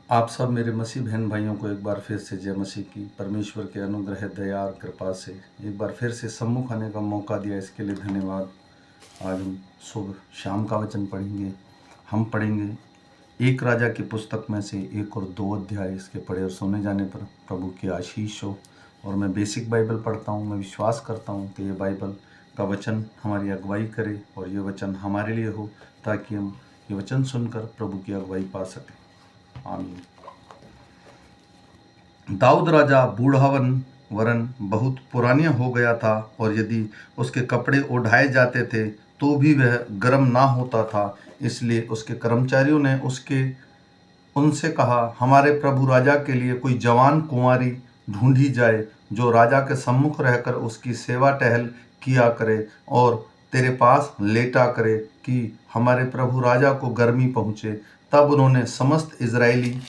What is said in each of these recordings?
आप सब मेरे मसीह बहन भाइयों को एक बार फिर से जय मसीह की। परमेश्वर के अनुग्रह, दया और कृपा से एक बार फिर से सम्मुख आने का मौका दिया, इसके लिए धन्यवाद। आज हम शुभ शाम का वचन पढ़ेंगे। हम पढ़ेंगे एक राजा की पुस्तक में से 1 और 2 अध्याय। इसके पढ़े और सुने जाने पर प्रभु की आशीष हो। और मैं बेसिक बाइबल पढ़ता हूँ। मैं विश्वास करता हूँ कि ये बाइबल का वचन हमारी अगुवाई करे और ये वचन हमारे लिए हो, ताकि हम ये वचन सुनकर प्रभु की अगुवाई पा सकें। आमीन। दाऊद राजा बूढ़ावन वरन बहुत पुरानिया हो गया था, और यदि उसके कपड़े ओढ़ाए जाते थे तो भी वह गर्म ना होता था। इसलिए उसके कर्मचारियों ने उनसे कहा, हमारे प्रभु राजा के लिए कोई जवान कुंवारी ढूंढी जाए, जो राजा के सम्मुख रहकर उसकी सेवा टहल किया करे और तेरे पास लेटा करे, कि हमारे प्रभु राजा को गर्मी पहुँचे। तब उन्होंने समस्त इजरायली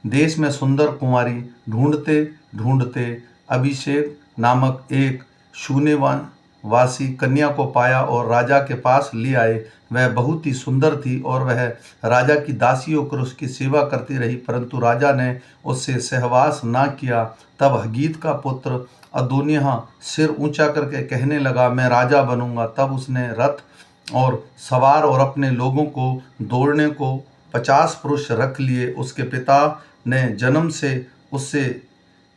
देश में सुंदर कुंवारी ढूंढते ढूंढते अभिषेक नामक एक शूनेवासी कन्या को पाया और राजा के पास ले आए। वह बहुत ही सुंदर थी और वह राजा की दासी होकर उसकी सेवा करती रही, परंतु राजा ने उससे सहवास ना किया। तब हगीत का पुत्र अदोनिय्याह सिर ऊंचा करके कहने लगा, मैं राजा बनूंगा। तब उसने रथ और सवार और अपने लोगों को दौड़ने को 50 पुरुष रख लिए। उसके पिता ने जन्म से उससे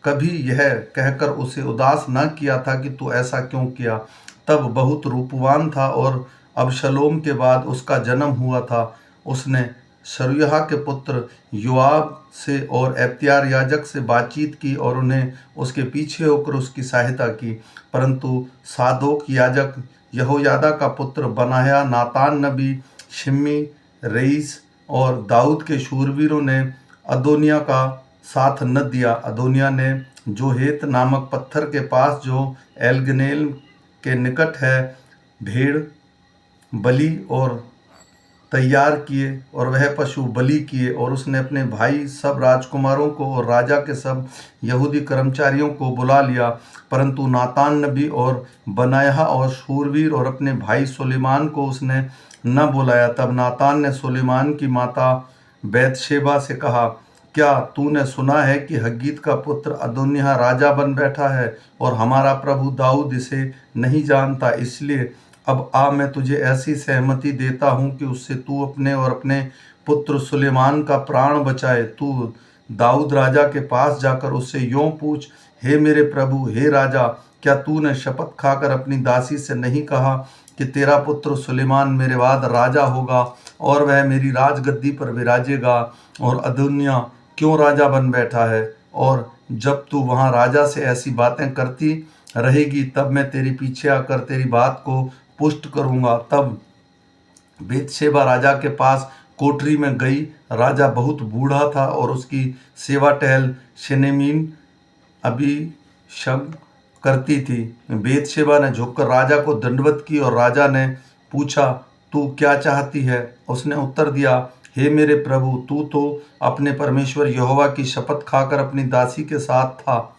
कभी यह कहकर उसे उदास न किया था कि तू ऐसा क्यों किया। तब बहुत रूपवान था और अबशलोम के बाद उसका जन्म हुआ था। उसने सरूयाह के पुत्र योआब से और एब्यातार याजक से बातचीत की और उन्हें उसके पीछे होकर उसकी सहायता की। परंतु सादोक याजक, यहोयादा का पुत्र बनाया, नातान नबी, शिमी, रईस और दाऊद के शूरवीरों ने अदोनिय्याह का साथ न दिया। अदोनिय्याह ने जोहेत नामक पत्थर के पास, जो एलगनेल के निकट है, भेड़ बलि और तैयार किए और वह पशु बलि किए। और उसने अपने भाई सब राजकुमारों को और राजा के सब यहूदी कर्मचारियों को बुला लिया, परंतु नातान नबी और बनायाह और शूरवीर और अपने भाई सुलेमान को उसने न बुलाया। तब नातान ने सुलेमान की माता बैतशेबा से कहा, क्या तूने सुना है कि हग्गीत का पुत्र अदोनिय्याह राजा बन बैठा है और हमारा प्रभु दाऊद इसे नहीं जानता? इसलिए अब आ, मैं तुझे ऐसी सहमति देता हूँ कि उससे तू अपने और अपने पुत्र सुलेमान का प्राण बचाए। तू दाऊद राजा के पास जाकर उससे यूं पूछ, हे मेरे प्रभु, हे राजा, क्या तूने शपथ खाकर अपनी दासी से नहीं कहा कि तेरा पुत्र सुलेमान मेरे बाद राजा होगा और वह मेरी राजगद्दी पर विराजेगा? और अदोनिय्याह क्यों राजा बन बैठा है? और जब तू वहां राजा से ऐसी बातें करती रहेगी, तब मैं तेरे पीछे आकर तेरी बात को पुष्ट करूंगा। तब बेतशेबा राजा के पास कोठरी में गई। राजा बहुत बूढ़ा था और उसकी सेवा टहल शनेमीन अबीशग करती थी। बेतशेबा ने झुककर राजा को दंडवत की और राजा ने पूछा, तू क्या चाहती है? उसने उत्तर दिया, हे मेरे प्रभु, तू तो अपने परमेश्वर यहोवा की शपथ खाकर अपनी दासी के साथ था,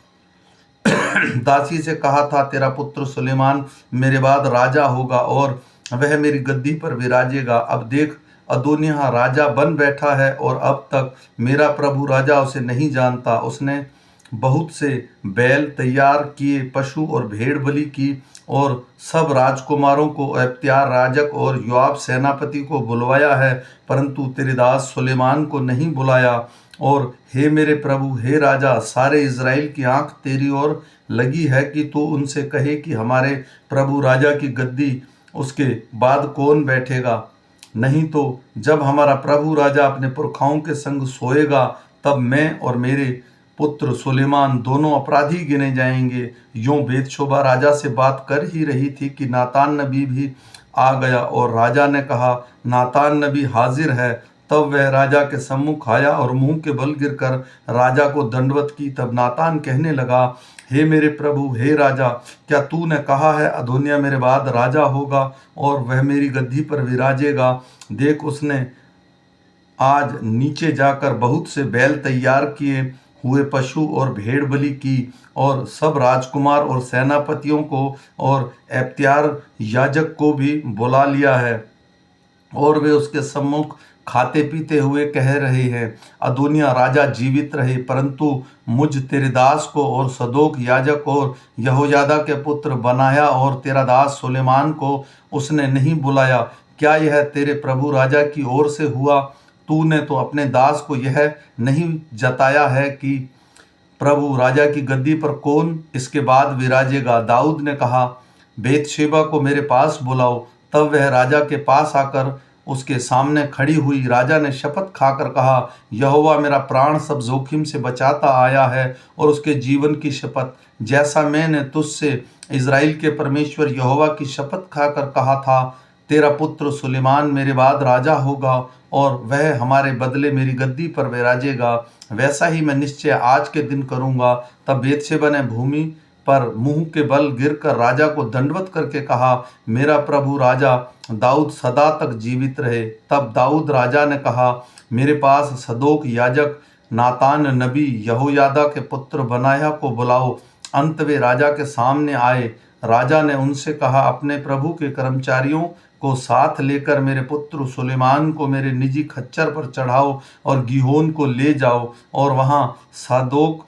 दासी से कहा था, तेरा पुत्र सुलेमान मेरे बाद राजा होगा और वह मेरी गद्दी पर विराजेगा। अब देख, अदोनिय्याह राजा बन बैठा है और अब तक मेरा प्रभु राजा उसे नहीं जानता। उसने बहुत से बैल तैयार किए, पशु और भेड़ बलि की और सब राजकुमारों को, एब्यातार याजक और योआब सेनापति को बुलवाया है, परंतु तेरे दास सुलेमान को नहीं बुलाया। और हे मेरे प्रभु, हे राजा, सारे इज़राइल की आंख तेरी ओर लगी है कि तू उनसे कहे कि हमारे प्रभु राजा की गद्दी उसके बाद कौन बैठेगा। नहीं तो जब हमारा प्रभु राजा अपने पुरखाओं के संग सोएगा, तब मैं और मेरे पुत्र सुलेमान दोनों अपराधी गिने जाएंगे। यूं बेतशेबा राजा से बात कर ही रही थी कि नातान नबी भी आ गया और राजा ने कहा, नातान नबी हाजिर है। तब वह राजा के सम्मुख आया और मुंह के बल गिरकर राजा को दंडवत की। तब नातान कहने लगा, हे मेरे प्रभु, हे राजा, क्या तूने कहा है अदोनिय्याह मेरे बाद राजा होगा और वह मेरी गद्दी पर विराजेगा? देख, उसने आज नीचे जाकर बहुत से बैल तैयार किए हुए पशु और भेड़ बलि की और सब राजकुमार और सेनापतियों को और एब्यातार याजक को भी बुला लिया है, और वे उसके सम्मुख खाते पीते हुए कह रहे हैं, अदोनिया राजा जीवित रहे, परंतु मुझ तेरे दास को और सदोक याजक और यहोयादा के पुत्र बनाया और तेरा दास सुलेमान को उसने नहीं बुलाया। क्या यह तेरे प्रभु राजा की ओर से हुआ? तूने तो अपने दास को यह नहीं जताया है कि प्रभु राजा की गद्दी पर कौन इसके बाद विराजेगा। दाऊद ने कहा, बेतशेबा को मेरे पास बुलाओ। तब वह राजा के पास आकर उसके सामने खड़ी हुई। राजा ने शपथ खाकर कहा, यहोवा मेरा प्राण सब जोखिम से बचाता आया है और उसके जीवन की शपथ, जैसा मैंने तुझसे इज़राइल के परमेश्वर यहोवा की शपथ खाकर कहा था, तेरा पुत्र सुलेमान मेरे बाद राजा होगा और वह हमारे बदले मेरी गद्दी पर विराजेगा, वैसा ही मैं निश्चय आज के दिन करूंगा। तब बेतशेबा ने भूमि पर मुंह के बल गिरकर राजा को दंडवत करके कहा, मेरा प्रभु राजा दाऊद सदा तक जीवित रहे। तब दाऊद राजा ने कहा, मेरे पास सदोक याजक, नातान नबी, यहोयादा के पुत्र बनाया को बुलाओ। अंत वे राजा के सामने आए। राजा ने उनसे कहा, अपने प्रभु के कर्मचारियों को साथ लेकर मेरे पुत्र सुलेमान को मेरे निजी खच्चर पर चढ़ाओ और गीहोन को ले जाओ और वहां सादोक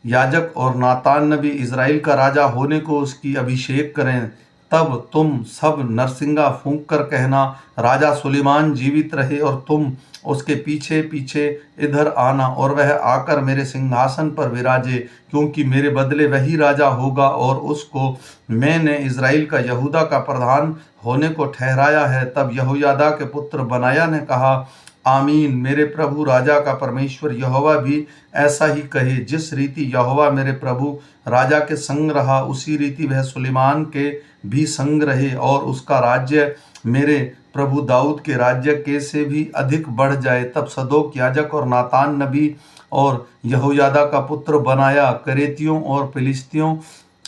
याजक और नातान नबी इज़राइल का राजा होने को उसकी अभिषेक करें। तब तुम सब नरसिंगा फूंक कर कहना, राजा सुलेमान जीवित रहे, और तुम उसके पीछे पीछे इधर आना और वह आकर मेरे सिंहासन पर विराजे, क्योंकि मेरे बदले वही राजा होगा और उसको मैंने इज़राइल का यहूदा का प्रधान होने को ठहराया है। तब यहोयादा के पुत्र बनाया ने कहा, आमीन। मेरे प्रभु राजा का परमेश्वर यहोवा भी ऐसा ही कहे। जिस रीति यहोवा मेरे प्रभु राजा के संग रहा, उसी रीति वह सुलेमान के भी संग रहे और उसका राज्य मेरे प्रभु दाऊद के राज्य के से भी अधिक बढ़ जाए। तब सदोक याजक और नातान नबी और यहोयादा का पुत्र बनाया करेतियों और फिलिस्तियों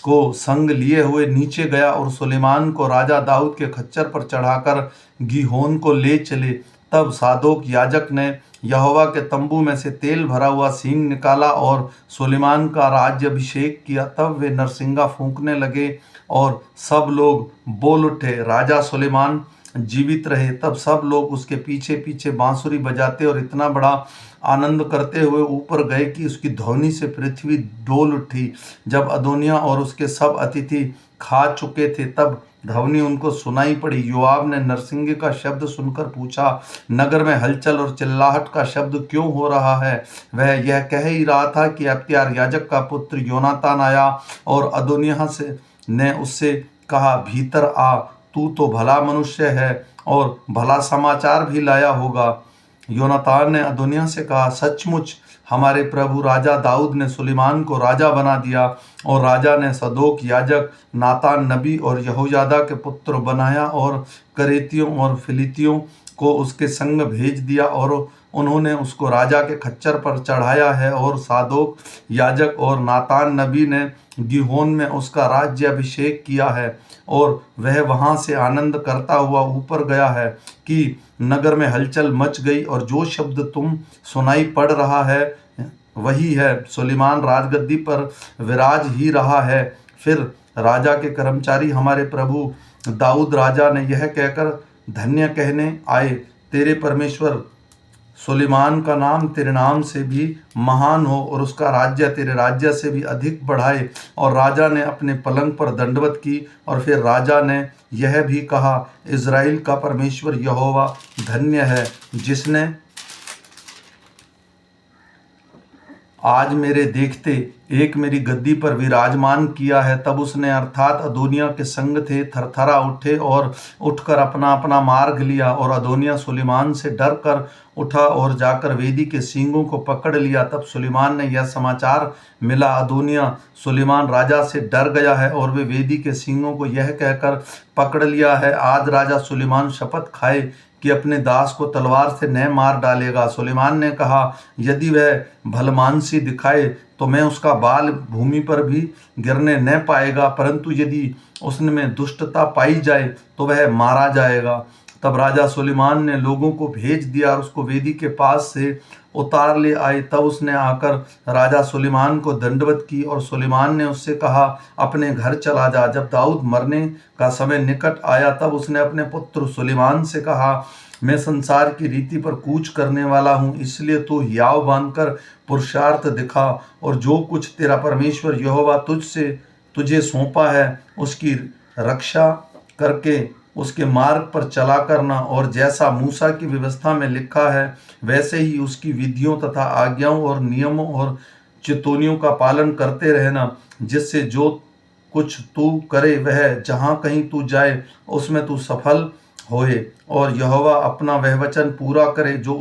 को संग लिए हुए नीचे गया और सुलेमान को राजा दाऊद के खच्चर पर चढ़ाकर गीहोन को ले चले। तब सादोक याजक ने यहोवा के तंबू में से तेल भरा हुआ सींग निकाला और सुलेमान का राज्याभिषेक किया। तब वे नरसिंगा फूंकने लगे और सब लोग बोल उठे, राजा सुलेमान जीवित रहे। तब सब लोग उसके पीछे पीछे बांसुरी बजाते और इतना बड़ा आनंद करते हुए ऊपर गए कि उसकी ध्वनि से पृथ्वी डोल उठी। जब अदोनिया और उसके सब अतिथि खा चुके थे, तब ध्वनि उनको सुनाई पड़ी। योआब ने नरसिंगे का शब्द सुनकर पूछा, नगर में हलचल और चिल्लाहट का शब्द क्यों हो रहा है? वह यह कह ही रहा था कि अब्यातार याजक का पुत्र योनातान आया और अदोनिया ने उससे कहा, भीतर आ, तू तो भला मनुष्य है और भला समाचार भी लाया होगा। योनातान ने अदोनिया से कहा, सचमुच हमारे प्रभु राजा दाऊद ने सुलेमान को राजा बना दिया। और राजा ने सदोक याजक, नातान नबी और यहोयादा के पुत्र बनाया और करेतियों और फिलितियों को उसके संग भेज दिया और उन्होंने उसको राजा के खच्चर पर चढ़ाया है। और सादोक याजक और नातान नबी ने गीहोन में उसका राज्याभिषेक किया है और वह वहां से आनंद करता हुआ ऊपर गया है कि नगर में हलचल मच गई। और जो शब्द तुम सुनाई पड़ रहा है वही है, सुलेमान राजगद्दी पर विराज ही रहा है। फिर राजा के कर्मचारी हमारे प्रभु दाऊद राजा ने यह कहकर धन्य कहने आए, तेरे परमेश्वर सुलेमान का नाम तेरे नाम से भी महान हो और उसका राज्य तेरे राज्य से भी अधिक बढ़ाए। और राजा ने अपने पलंग पर दंडवत की और फिर राजा ने यह भी कहा, इज़राइल का परमेश्वर यहोवा धन्य है, जिसने आज मेरे देखते एक मेरी गद्दी पर विराजमान किया है। तब उसने अर्थात अदोनिया के संग थे थरथरा उठे और उठकर अपना अपना मार्ग लिया। और अदोनिया सुलेमान से डर कर उठा और जाकर वेदी के सींगों को पकड़ लिया। तब सुलेमान ने यह समाचार मिला, अदोनिया सुलेमान राजा से डर गया है और वे वेदी के सींगों को यह कहकर पकड़ लिया है, आज राजा सुलेमान शपथ खाए कि अपने दास को तलवार से न मार डालेगा। सुलेमान ने कहा, यदि वह भलमानसी दिखाए तो मैं उसका बाल भूमि पर भी गिरने न पाएगा, परंतु यदि उसमें दुष्टता पाई जाए तो वह मारा जाएगा। तब राजा सुलेमान ने लोगों को भेज दिया और उसको वेदी के पास से उतार ले आए। तब उसने आकर राजा सुलेमान को दंडवत की और सुलेमान ने उससे कहा, अपने घर चला जा। जब दाऊद मरने का समय निकट आया तब उसने अपने पुत्र सुलेमान से कहा, मैं संसार की रीति पर कूच करने वाला हूँ, इसलिए तू हियाव बांधकर पुरुषार्थ दिखा और जो कुछ तेरा परमेश्वर यहोवा तुझे सौंपा है उसकी रक्षा करके उसके मार्ग पर चला करना, और जैसा मूसा की व्यवस्था में लिखा है वैसे ही उसकी विधियों तथा आज्ञाओं और नियमों और चितौनियों का पालन करते रहना, जिससे जो कुछ तू करे वह जहाँ कहीं तू जाए उसमें तू सफल होए, और यहोवा अपना वह वचन पूरा करे जो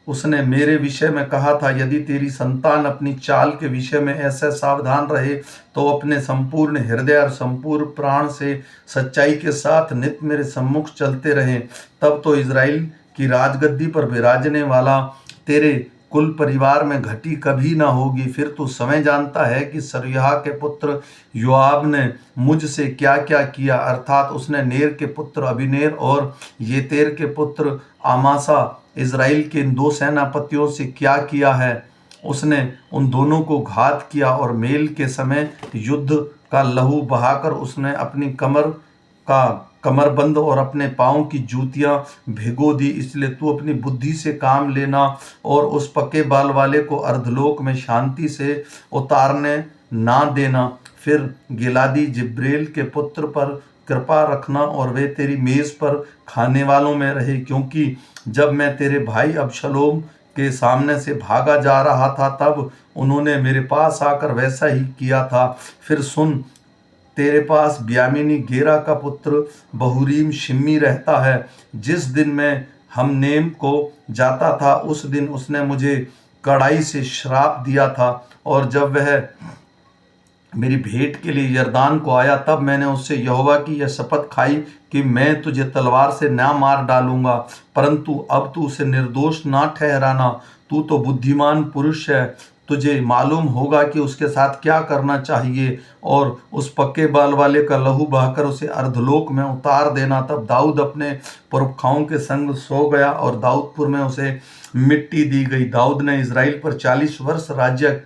उसने मेरे विषय में कहा था। यदि तेरी संतान अपनी चाल के विषय में ऐसे सावधान रहे तो अपने संपूर्ण हृदय और संपूर्ण प्राण से सच्चाई के साथ नित्य मेरे सम्मुख चलते रहें, तब तो इज़राइल की राजगद्दी पर विराजने वाला तेरे कुल परिवार में घटी कभी ना होगी। फिर तू समय जानता है कि सरूयाह के पुत्र योआब ने मुझसे क्या क्या किया, अर्थात उसने नेर के पुत्र अबीनेर और येतेर के पुत्र आमासा इज़राइल के इन दो सेनापतियों से क्या किया है। उसने उन दोनों को घात किया और मेल के समय युद्ध का लहू बहाकर उसने अपनी कमरबंद और अपने पाँव की जूतियां भिगो दी। इसलिए तू अपनी बुद्धि से काम लेना और उस पक्के बाल वाले को अर्धलोक में शांति से उतारने ना देना। फिर गिलादी जिब्रेल के पुत्र पर कृपा रखना और वे तेरी मेज पर खाने वालों में रहे, क्योंकि जब मैं तेरे भाई अबशलोम के सामने से भागा जा रहा था तब उन्होंने मेरे पास आकर वैसा ही किया था। फिर सुन, तेरे पास ब्यामीनी गेरा का पुत्र बहुरीम शिम्मी रहता है। जिस दिन मैं हमनेम को जाता था उस दिन उसने मुझे कड़ाई से श्राप दिया था, और जब वह मेरी भेंट के लिए यरदान को आया तब मैंने उससे यहोवा की यह शपथ खाई कि मैं तुझे तलवार से ना मार डालूंगा, परंतु अब तू उसे निर्दोष ना ठहराना। तू तो बुद्धिमान पुरुष है, तुझे मालूम होगा कि उसके साथ क्या करना चाहिए, और उस पक्के बाल वाले का लहू बहाकर उसे अर्धलोक में उतार देना। तब दाऊद अपने पुरखाओं के संग सो गया और दाऊदपुर में उसे मिट्टी दी गई। दाऊद ने इज़राइल पर 40 वर्ष राज्य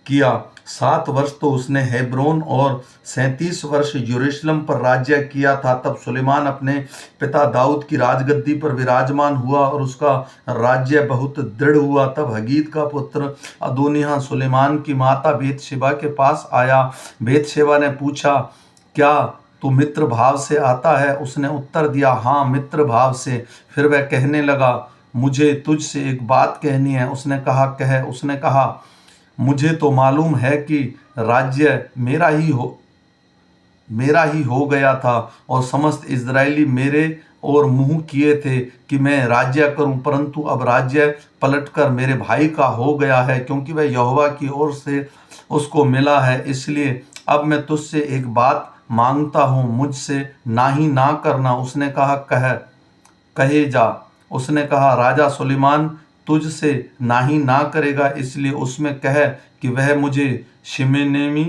किया। 7 वर्ष तो उसने हेब्रोन और 37 वर्ष यरूशलेम पर राज्य किया था। तब सुलेमान अपने पिता दाऊद की राजगद्दी पर विराजमान हुआ और उसका राज्य बहुत दृढ़ हुआ। तब हगीत का पुत्र अदोनिय्याह सुलेमान की माता बेतशेबा के पास आया। बेतशेबा ने पूछा, क्या तू मित्र भाव से आता है? उसने उत्तर दिया, हाँ, मित्र भाव से। फिर वह कहने लगा, मुझे तुझसे एक बात कहनी है। उसने कहा, कह। उसने कहा, मुझे तो मालूम है कि राज्य मेरा ही हो गया था और समस्त इज़राइली मेरे और मुँह किए थे कि मैं राज्य करूं, परंतु अब राज्य पलटकर मेरे भाई का हो गया है, क्योंकि वह यहोवा की ओर से उसको मिला है। इसलिए अब मैं तुझसे एक बात मांगता हूँ, मुझसे ना ही ना करना। उसने कहा, कहे जा। उसने कहा, राजा सुलेमान तुझसे ना ही ना करेगा, इसलिए उसमें कह कि वह मुझे शिमेनेमी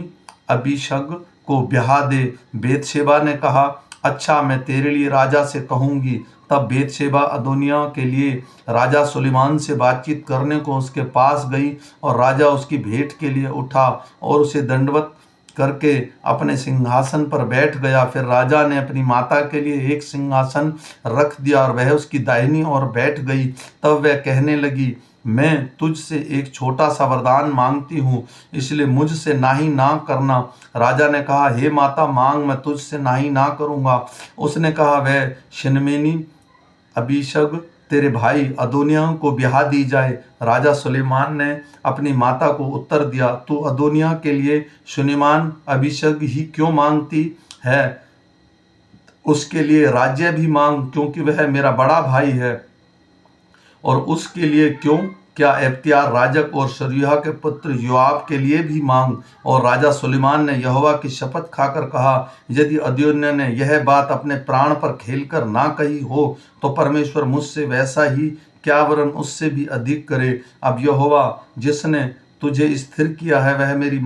अबीशग को ब्याह दे। बेतशेबा ने कहा, अच्छा, मैं तेरे लिए राजा से कहूँगी। तब बेतशेबा अदोनिय्याह के लिए राजा सुलेमान से बातचीत करने को उसके पास गई, और राजा उसकी भेंट के लिए उठा और उसे दंडवत करके अपने सिंहासन पर बैठ गया। फिर राजा ने अपनी माता के लिए एक सिंहासन रख दिया और वह उसकी दाहिनी ओर बैठ गई। तब वह कहने लगी, मैं तुझसे एक छोटा सा वरदान मांगती हूँ, इसलिए मुझसे ना ही ना करना। राजा ने कहा, हे माता, मांग, मैं तुझसे ना ही ना करूँगा। उसने कहा, वह शिनमेनी अबीशग तेरे भाई अदोनिय्याह को ब्याह दी जाए। राजा सुलेमान ने अपनी माता को उत्तर दिया, तू अदोनिय्याह के लिए सुलेमान अबीशग ही क्यों मांगती है? उसके लिए राज्य भी मांग, क्योंकि वह मेरा बड़ा भाई है। और उसके लिए क्यों क्या एख्तियार राजक और सरूयाह के पुत्र योआब के लिए भी मांग। और राजा सुलेमान ने यहोवा की शपथ खाकर कहा, यदि अदोनिय्याह ने यह बात अपने प्राण पर खेलकर ना कही हो तो परमेश्वर मुझसे वैसा ही क्या वरन उससे भी अधिक करे। अब यहोवा जिसने तुझे स्थिर किया है वह मेरी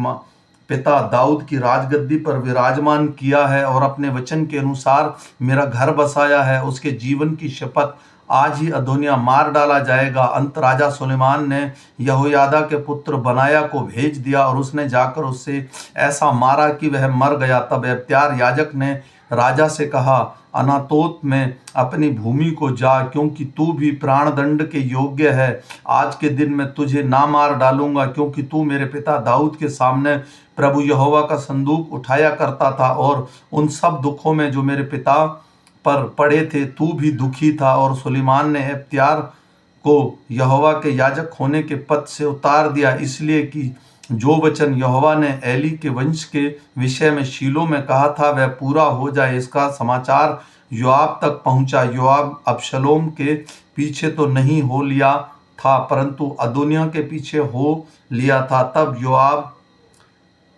पिता दाऊद की राजगद्दी पर विराजमान किया है और अपने वचन के अनुसार मेरा घर बसाया है, उसके जीवन की शपथ आज ही अदोनिय्याह मार डाला जाएगा। अंत राजा सुलेमान ने यहोयादा के पुत्र बनाया को भेज दिया और उसने जाकर उससे ऐसा मारा कि वह मर गया। तब एब्यातार याजक ने राजा से कहा, अनातोत में अपनी भूमि को जा, क्योंकि तू भी प्राणदंड के योग्य है। आज के दिन मैं तुझे ना मार डालूंगा, क्योंकि तू मेरे पिता दाऊद के सामने प्रभु यहोवा का संदूक उठाया करता था, और उन सब दुखों में जो मेरे पिता पर पड़े थे तू भी दुखी था। और सुलेमान ने अब्यातार को यहोवा के याजक होने के पद से उतार दिया, इसलिए कि जो वचन यहोवा ने एली के वंश के विषय में शीलो में कहा था वह पूरा हो जाए। इसका समाचार योआब तक पहुंचा। योआब अबशलोम के पीछे तो नहीं हो लिया था, परंतु अदोनिय्याह के पीछे हो लिया था। तब योआब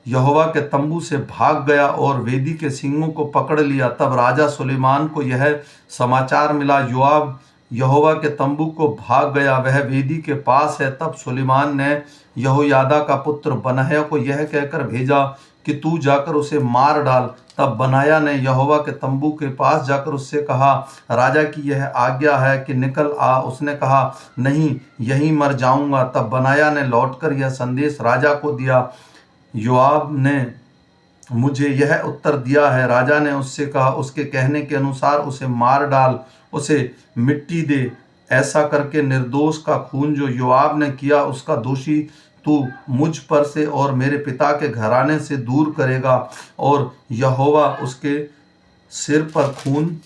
यहोवा के तंबू से भाग गया और वेदी के सींगों को पकड़ लिया। तब राजा सुलेमान को यह समाचार मिला, योआब यहोवा के तंबू को भाग गया, वह वेदी के पास है। तब सुलेमान ने यहोयादा का पुत्र बनाया को यह कहकर भेजा कि तू जाकर उसे मार डाल। तब बनाया ने यहोवा के तंबू के पास जाकर उससे कहा, राजा की यह आज्ञा है कि निकल आ। उसने कहा, नहीं, यहीं मर जाऊंगा। तब बनाया ने लौटकर यह संदेश राजा को दिया, योआब ने मुझे यह उत्तर दिया है। राजा ने उससे कहा, उसके कहने के अनुसार उसे मार डाल, उसे मिट्टी दे। ऐसा करके निर्दोष का खून जो योआब ने किया उसका दोषी तू मुझ पर से और मेरे पिता के घराने से दूर करेगा, और यहोवा उसके सिर पर खून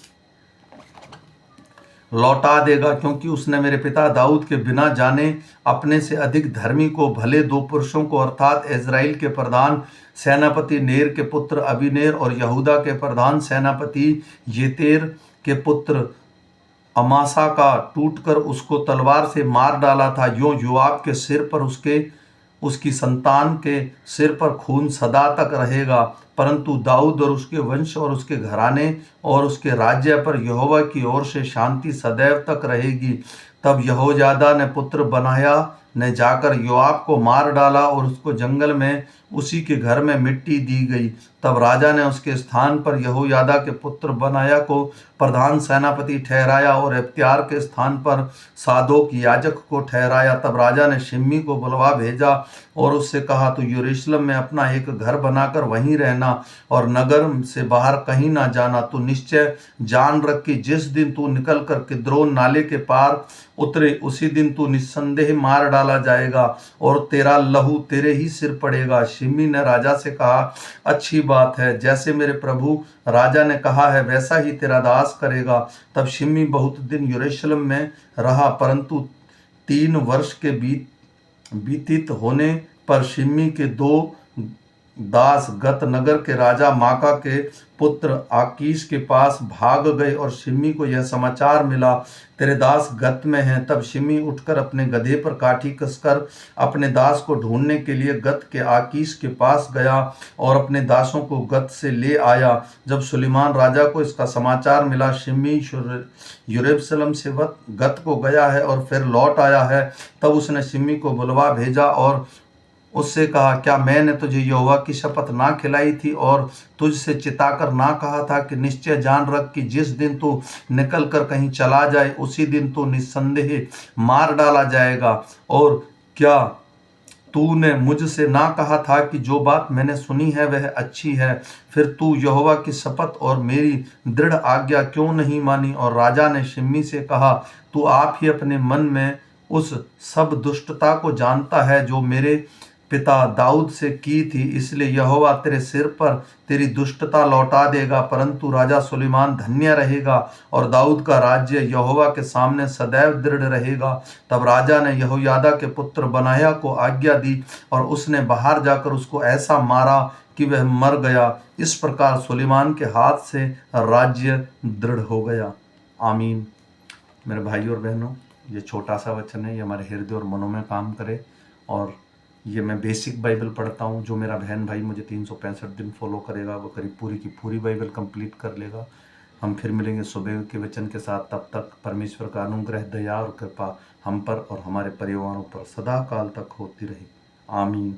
लौटा देगा, क्योंकि उसने मेरे पिता दाऊद के बिना जाने अपने से अधिक धर्मी को, भले दो पुरुषों को, अर्थात इज़राइल के प्रधान सेनापति नेर के पुत्र अबीनेर और यहूदा के प्रधान सेनापति येतेर के पुत्र अमासा का टूटकर उसको तलवार से मार डाला था। यों योआब के सिर पर उसकी संतान के सिर पर खून सदा तक रहेगा, परंतु दाऊद और उसके वंश और उसके घराने और उसके राज्य पर यहोवा की ओर से शांति सदैव तक रहेगी। तब यहोयादा ने पुत्र बनाया ने जाकर योआब को मार डाला और उसको जंगल में उसी के घर में मिट्टी दी गई। तब राजा ने उसके स्थान पर यहोयादा के पुत्र बनाया को प्रधान सेनापति ठहराया और अब्यातार के स्थान पर सादोक याजक को ठहराया। तब राजा ने शिमी को बुलवा भेजा और उससे कहा, तू यरूशलेम में अपना एक घर बनाकर वहीं रहना और नगर से बाहर कहीं ना जाना। तू निश्चय जान रख कि जिस दिन तू निकलकर किद्रोन नाले के पार उतरे उसी दिन तू निस्संदेह मार डाला जाएगा और तेरा लहू तेरे ही सिर पड़ेगा। शिमी ने राजा से कहा, अच्छी बात है, जैसे मेरे प्रभु राजा ने कहा है वैसा ही तेरा दास करेगा। तब शिमी बहुत दिन यरूशलेम में रहा, परंतु 3 वर्ष के बीतित होने पर शिमी के 2 दास गत नगर के राजा माका के पुत्र आकीश के पास भाग गए और शिमी को यह समाचार मिला, तेरे दास गत में हैं। तब शिमी उठकर अपने गधे पर काठी कसकर अपने दास को ढूंढने के लिए गत के आकीश के पास गया और अपने दासों को गत से ले आया। जब सुलेमान राजा को इसका समाचार मिला, शिमी यरूशलेम से गत को गया है और फिर लौट आया है, तब उसने शिमी को बुलवा भेजा और उससे कहा, क्या मैंने तुझे यहोवा की शपथ ना खिलाई थी और तुझसे चिताकर ना कहा था कि निश्चय जान रख कि जिस दिन तू निकल कर कहीं चला जाए उसी दिन तू निस्संदेह मार डाला जाएगा। और क्या तूने मुझसे ना कहा था कि जो बात मैंने सुनी है वह अच्छी है? फिर तू यहोवा की शपथ और मेरी दृढ़ आज्ञा क्यों नहीं मानी? और राजा ने शिमी से कहा, तू आप ही अपने मन में उस सब दुष्टता को जानता है जो मेरे पिता दाऊद से की थी, इसलिए यहोवा तेरे सिर पर तेरी दुष्टता लौटा देगा, परंतु राजा सुलेमान धन्य रहेगा और दाऊद का राज्य यहोवा के सामने सदैव दृढ़ रहेगा। तब राजा ने यहोयादा के पुत्र बनाया को आज्ञा दी और उसने बाहर जाकर उसको ऐसा मारा कि वह मर गया। इस प्रकार सुलेमान के हाथ से राज्य दृढ़ हो गया। आमीन। मेरे भाइयों और बहनों, ये छोटा सा वचन है, ये हमारे हृदय और मनों में काम करे। और ये मैं बेसिक बाइबल पढ़ता हूँ। जो मेरा बहन भाई मुझे 365 दिन फॉलो करेगा वो करीब पूरी की पूरी बाइबल कंप्लीट कर लेगा। हम फिर मिलेंगे सुबह के वचन के साथ। तब तक परमेश्वर का अनुग्रह, दया और कृपा हम पर और हमारे परिवारों पर सदा काल तक होती रहे। आमीन।